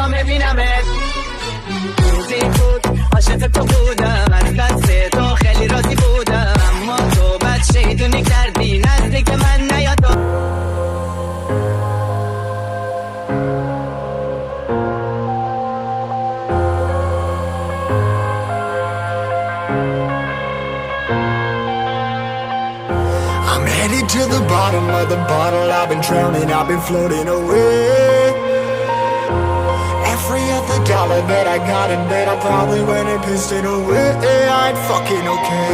میخوام ببینمت. روزی بود عاشق تو بودم، از دست تو خیلی راضی بودم، اما تو بد شیطونی کردی نزدیک من نیا تو. I'm headed to the bottom of the bottle, I've been drowning, I've been floating away. Every other dollar that I got in bed, I probably went and pissed it away. I ain't fucking okay,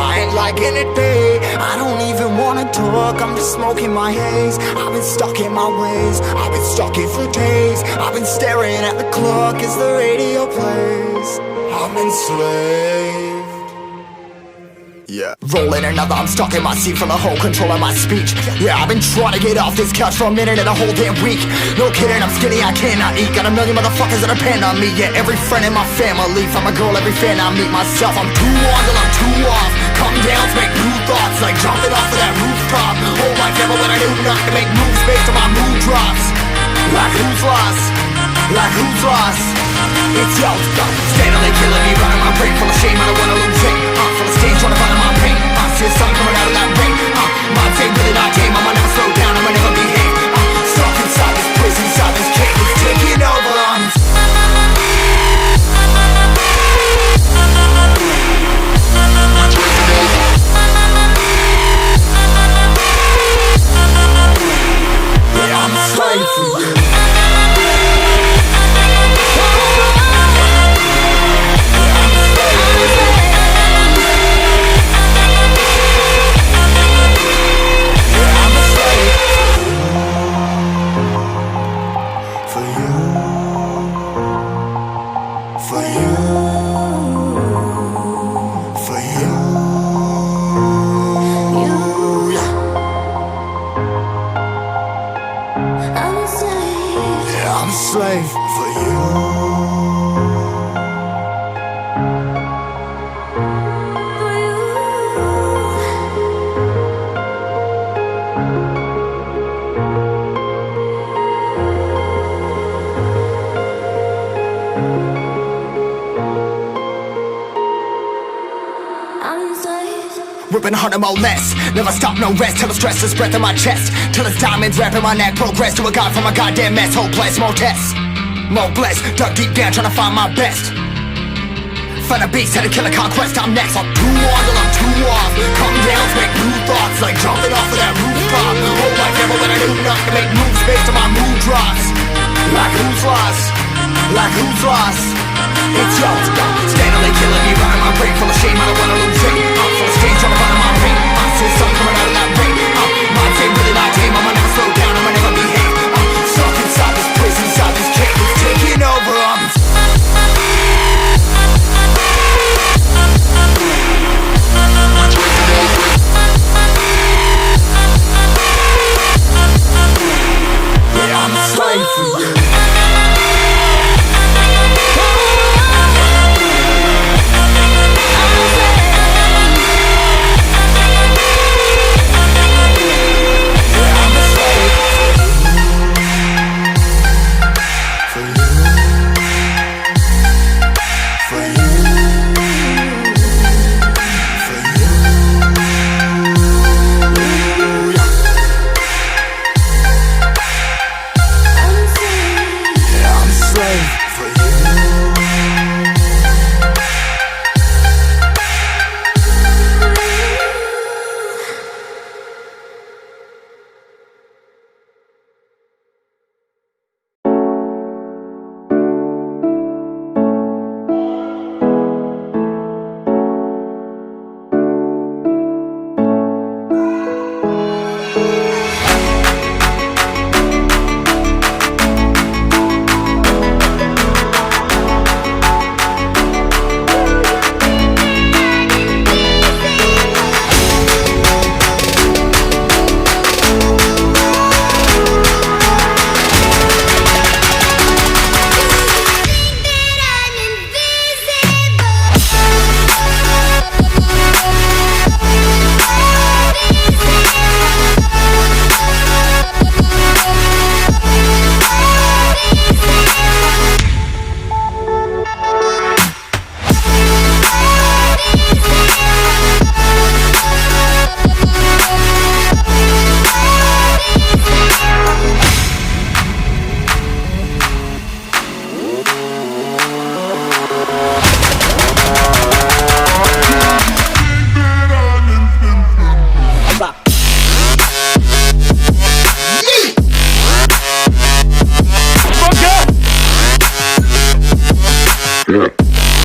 I ain't liking it, babe. I don't even wanna talk, I'm just smoking my haze. I've been stuck in my ways, I've been stuck in for days. I've been staring at the clock as the radio plays. I'm enslaved. Yeah, rolling another, I'm stuck in my seat from the whole control of my speech. Yeah, I've been trying to get off this couch for a minute and a whole damn week. No kidding, I'm skinny, I cannot eat. Got a million motherfuckers that depend on me. Yeah, every friend in my family, from a girl, every fan I meet myself. I'm too on till I'm too off. Come down to make new thoughts, like jumping off of that rooftop. Whole life never when I knew not to make moves based on my mood drops. Like who's lost? Like who's lost? It's yo, steadily killing me, running my brain full of shame, I don't wanna lose it. Full of stage, trying to find my pain. See the sun coming out of that rain. My day really not tame, I'ma never slow down, I'ma never behave. Stuck inside this prison, inside this cage, it's taking over. Yeah, I'm a slave for you. Slave for you. Ripping harder, more less. Never stop, no rest. Till the stress is breath in my chest. Till it's diamonds wrapping my neck. Progress to a god from a goddamn mess. Hopeless, more tests, more blessed. Dug deep down trying to find my best. Find a beast, had to kill a conquest. I'm next. I'm too on till I'm too off. Come down to make new thoughts, like jumping off of that rooftop. Whole life never when I knew not to make moves based on my mood drops. Like who's lost? Like who's lost? It's yo, steadily killing me, running my brain full of shame, I don't wanna lose it. Full of stage, trying to find my pain. I see the sun coming